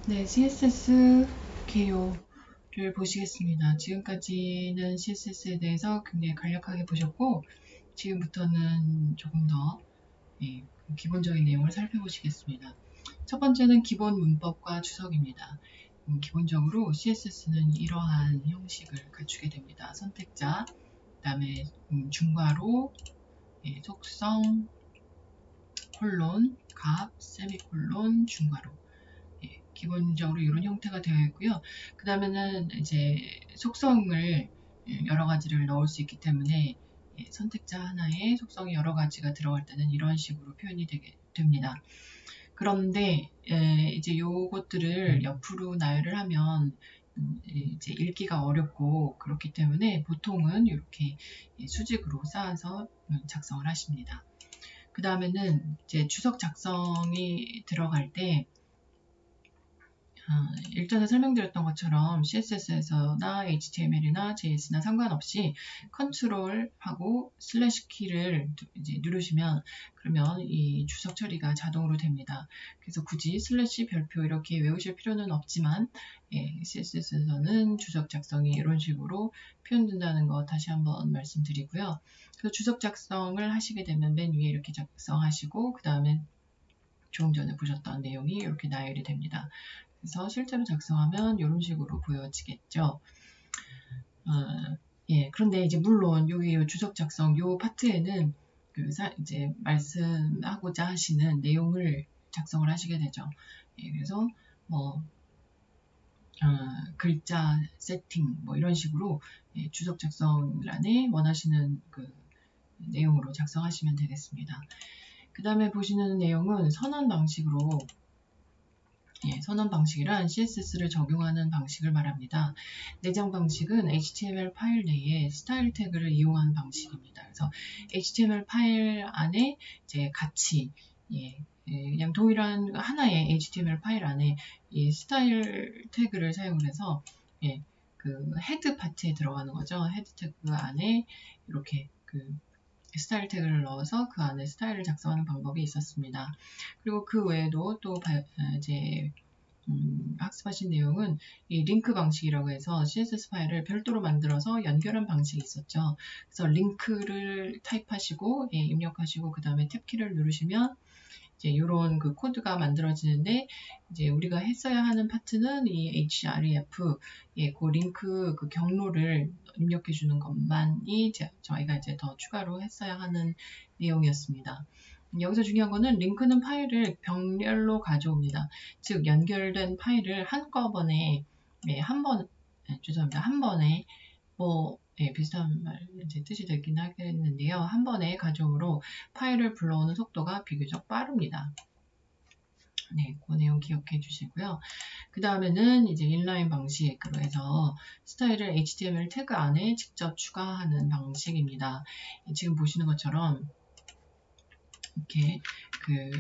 네, CSS 개요를 보시겠습니다. 지금까지는 CSS에 대해서 굉장히 간략하게 보셨고, 지금부터는 조금 더 기본적인 내용을 살펴보시겠습니다. 첫 번째는 기본 문법과 주석입니다. 기본적으로 CSS는 이러한 형식을 갖추게 됩니다. 선택자, 그 다음에 중괄호, 속성, 콜론, 값, 세미콜론, 중괄호. 기본적으로 이런 형태가 되어 있고요. 그 다음에는 이제 속성을 여러 가지를 넣을 수 있기 때문에 선택자 하나에 속성이 여러 가지가 들어갈 때는 이런 식으로 표현이 됩니다. 그런데 이제 요것들을 옆으로 나열을 하면 이제 읽기가 어렵고 그렇기 때문에 보통은 이렇게 수직으로 쌓아서 작성을 하십니다. 그 다음에는 이제 주석 작성이 들어갈 때 일전에 설명드렸던 것처럼 CSS에서나 HTML이나 JS나 상관없이 컨트롤하고 슬래시 키를 이제 누르시면 그러면 이 주석 처리가 자동으로 됩니다. 그래서 굳이 슬래시 별표 이렇게 외우실 필요는 없지만 CSS에서는 주석 작성이 이런 식으로 표현된다는 거 다시 한번 말씀드리고요. 그래서 주석 작성을 하시게 되면 맨 위에 이렇게 작성하시고 그 다음에 조금 전에 보셨던 내용이 이렇게 나열이 됩니다. 그래서 실제로 작성하면 이런 식으로 보여지겠죠. 그런데 이제 물론 여기 주석 작성 요 파트에는 이제 말씀하고자 하시는 내용을 작성을 하시게 되죠. 그래서 뭐 글자 세팅 뭐 이런 식으로 주석 작성란에 원하시는 그 내용으로 작성하시면 되겠습니다. 그 다음에 보시는 내용은 선언 방식으로 선언 방식이란 CSS를 적용하는 방식을 말합니다. 내장 방식은 HTML 파일 내에 스타일 태그를 이용하는 방식입니다. 그래서 HTML 파일 안에 이제 같이 그냥 동일한 하나의 HTML 파일 안에 이 스타일 태그를 사용을 해서 그 헤드 파트에 들어가는 거죠. 헤드 태그 안에 이렇게 그 스타일 태그를 넣어서 그 안에 스타일을 작성하는 방법이 있었습니다. 그리고 그 외에도 또 이제 학습하신 내용은 이 링크 방식이라고 해서 CSS 파일을 별도로 만들어서 연결한 방식이 있었죠. 그래서 링크를 타입하시고 입력하시고 그 다음에 탭키를 누르시면 이제 이런 그 코드가 만들어지는데 이제 우리가 했어야 하는 파트는 이 href 그 링크 그 경로를 입력해 주는 것만이 저희가 이제 더 추가로 했어야 하는 내용이었습니다. 여기서 중요한 거는 링크는 파일을 병렬로 가져옵니다. 즉 연결된 파일을 한꺼번에 죄송합니다. 한 번에 비슷한 말 이제 뜻이 되긴 하겠는데요. 한 번에 가져오므로 파일을 불러오는 속도가 비교적 빠릅니다. 그 내용 기억해 주시고요. 그 다음에는 이제 인라인 방식으로 해서 스타일을 HTML 태그 안에 직접 추가하는 방식입니다. 지금 보시는 것처럼 이렇게 그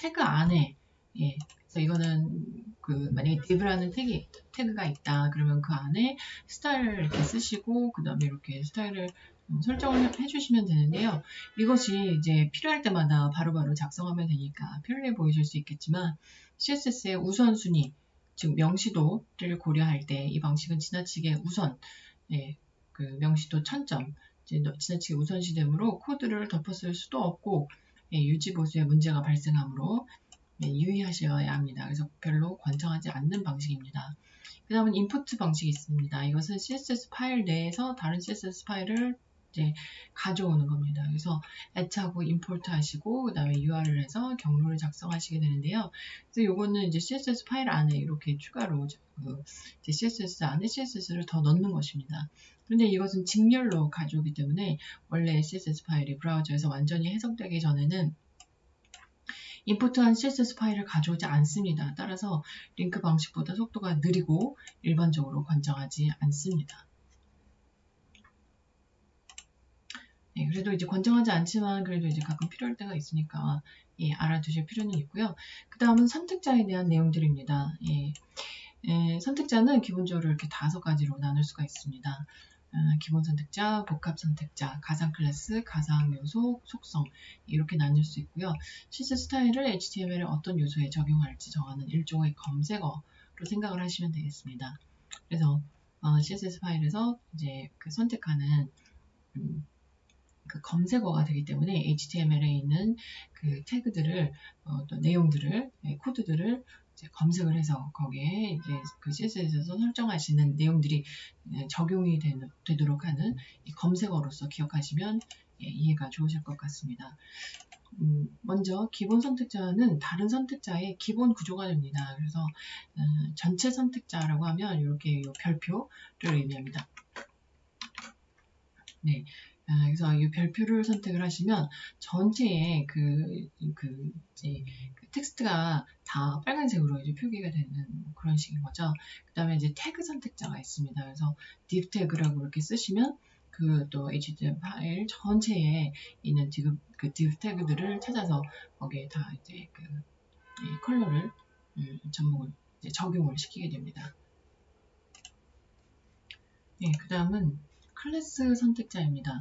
태그 안에 그래서 이거는 만약에 div라는 태그가 있다 그러면 그 안에 스타일을 이렇게 쓰시고 그 다음에 이렇게 스타일을 설정을 해주시면 되는데요. 이것이 이제 필요할 때마다 바로바로 작성하면 되니까 편리해 보이실 수 있겠지만 CSS의 우선순위 즉 명시도를 고려할 때 이 방식은 지나치게 그 명시도 1000점 지나치게 우선시되므로 코드를 덮었을 수도 없고 유지 보수에 문제가 발생하므로 유의하셔야 합니다. 그래서 별로 권장하지 않는 방식입니다. 그 다음은 인풋 방식이 있습니다. 이것은 CSS 파일 내에서 다른 CSS 파일을 이제 가져오는 겁니다. 그래서 add하고 import 하시고 그 다음에 UR을 해서 경로를 작성하시게 되는데요. 그래서 이거는 이제 CSS 파일 안에 이렇게 추가로 이제 CSS 안에 CSS를 더 넣는 것입니다. 그런데 이것은 직렬로 가져오기 때문에 원래 CSS 파일이 브라우저에서 완전히 해석되기 전에는 임포트한 CSS 파일을 가져오지 않습니다. 따라서 링크 방식보다 속도가 느리고 일반적으로 권장하지 않습니다. 그래도 이제 권장하지 않지만 그래도 이제 가끔 필요할 때가 있으니까 알아두실 필요는 있고요. 그 다음은 선택자에 대한 내용들입니다. 선택자는 기본적으로 이렇게 5가지로 나눌 수가 있습니다. 기본 선택자, 복합 선택자, 가상 클래스, 가상 요소, 속성 이렇게 나눌 수 있고요. CSS 스타일을 HTML에 어떤 요소에 적용할지 정하는 일종의 검색어로 생각을 하시면 되겠습니다. 그래서 CSS 파일에서 이제 그 선택하는 그 검색어가 되기 때문에 HTML에 있는 그 태그들을 또 내용들을 코드들을 이제 검색을 해서 거기에 이제 그 CSS에서 설정하시는 내용들이 적용이 되도록 하는 이 검색어로서 기억하시면 이해가 좋으실 것 같습니다. 먼저 기본 선택자는 다른 선택자의 기본 구조가 됩니다. 그래서 전체 선택자라고 하면 이렇게 별표를 의미합니다. 네. 그래서 이 별표를 선택을 하시면 전체의 그 텍스트가 다 빨간색으로 이제 표기가 되는 그런 식인 거죠. 그 다음에 이제 태그 선택자가 있습니다. 그래서 div 태그라고 이렇게 쓰시면 그 또 HTML 파일 전체에 있는 그 div 태그들을 찾아서 거기에 다 이제 그 컬러를 전부 이제 적용을 시키게 됩니다. 네, 그 다음은 클래스 선택자입니다.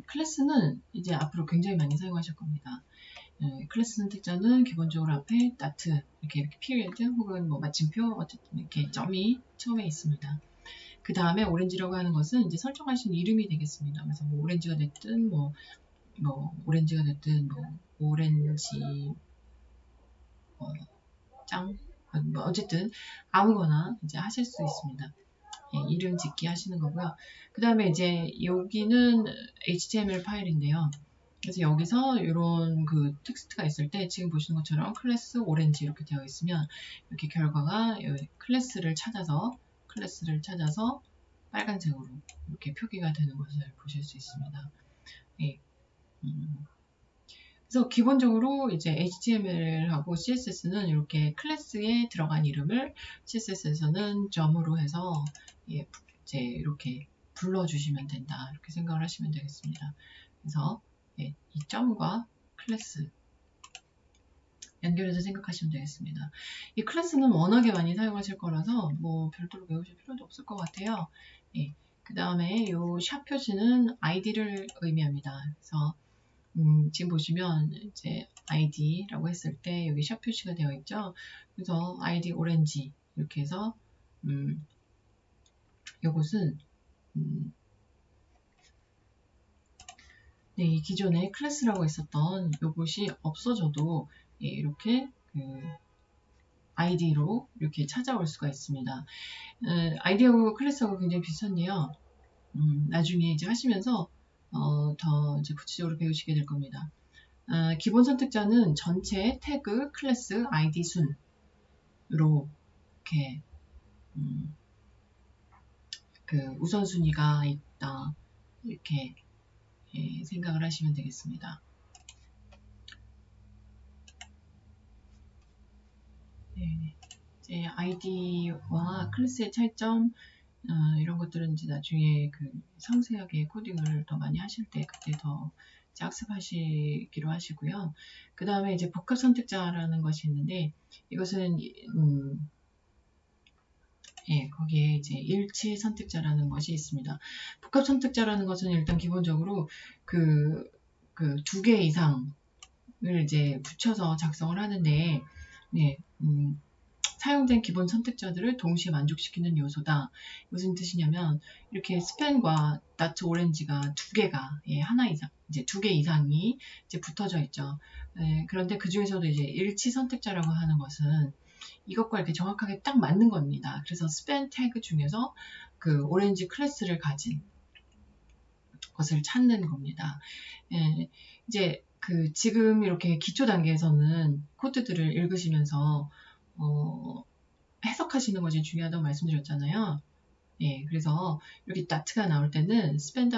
클래스는 이제 앞으로 굉장히 많이 사용하실 겁니다. 클래스 선택자는 기본적으로 앞에 dot 이렇게 period 혹은 뭐 마침표 어쨌든 이렇게 점이 처음에 있습니다. 그 다음에 오렌지라고 하는 것은 이제 설정하신 이름이 되겠습니다. 그래서 뭐 오렌지가 됐든 뭐 오렌지가 됐든 뭐 오렌지 짱 뭐 어쨌든 아무거나 이제 하실 수 있습니다. 이름 짓기 하시는 거고요. 그 다음에 이제 여기는 HTML 파일인데요. 그래서 여기서 이런 그 텍스트가 있을 때 지금 보시는 것처럼 클래스 오렌지 이렇게 되어 있으면 이렇게 결과가 클래스를 찾아서 빨간색으로 이렇게 표기가 되는 것을 보실 수 있습니다. 예. 그래서 기본적으로 이제 HTML하고 CSS는 이렇게 클래스에 들어간 이름을 CSS에서는 점으로 해서 이제 이렇게 불러주시면 된다. 이렇게 생각을 하시면 되겠습니다. 그래서 이 점과 클래스 연결해서 생각하시면 되겠습니다. 이 클래스는 워낙에 많이 사용하실 거라서 뭐 별도로 외우실 필요도 없을 것 같아요. 그 다음에 이 샵 표시는 ID를 의미합니다. 그래서 지금 보시면 이제 ID라고 했을 때 여기 샵 표시가 되어 있죠. 그래서 ID 오렌지 이렇게 해서 이것은 네, 이 기존에 클래스라고 있었던 이것이 없어져도 이렇게 그 ID로 이렇게 찾아올 수가 있습니다. ID하고 클래스하고 굉장히 비슷한데요. 나중에 이제 하시면서 더 이제 구체적으로 배우시게 될 겁니다. 기본 선택자는 전체 태그, 클래스, ID 순으로 이렇게 그 우선순위가 있다 이렇게 생각을 하시면 되겠습니다. 네, 이제 ID와 클래스의 차이점 이런 것들은 이제 나중에 그 상세하게 코딩을 더 많이 하실 때 그때 더 학습하시기로 하시고요. 그 다음에 이제 복합 선택자라는 것이 있는데 이것은 거기에 이제 일치 선택자라는 것이 있습니다. 복합 선택자라는 것은 일단 기본적으로 그 두 개 이상을 이제 붙여서 작성을 하는데 사용된 기본 선택자들을 동시에 만족시키는 요소다. 무슨 뜻이냐면 이렇게 스펜과 나트 오렌지가 두 개가 하나 이상 이제 두 개 이상이 이제 붙어져 있죠. 그런데 그 중에서도 이제 일치 선택자라고 하는 것은 이것과 이렇게 정확하게 딱 맞는 겁니다. 그래서 스펜 태그 중에서 그 오렌지 클래스를 가진 것을 찾는 겁니다. 이제 그 지금 이렇게 기초 단계에서는 코드들을 읽으시면서 해석하시는 것이 중요하다고 말씀드렸잖아요. 그래서 이렇게 다트가 나올 때는 스펜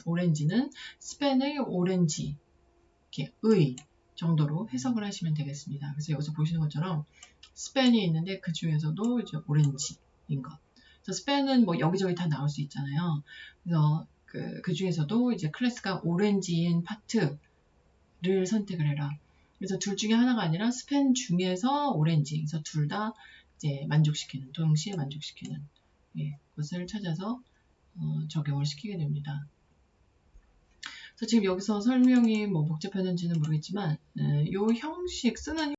오렌지는 스펜의 오렌지 이렇게 의 정도로 해석을 하시면 되겠습니다. 그래서 여기서 보시는 것처럼 스펜이 있는데 그 중에서도 이제 오렌지인 것. 그래서 스펜은 뭐 여기저기 다 나올 수 있잖아요. 그래서 그 중에서도 이제 클래스가 오렌지인 파트를 선택을 해라. 그래서 둘 중에 하나가 아니라 스펜 중에서 오렌지. 그래서 둘 다 이제 동시에 만족시키는 그것을 찾아서 적용을 시키게 됩니다. 그래서 지금 여기서 설명이 뭐 복잡했는지는 모르겠지만 이 형식 쓰는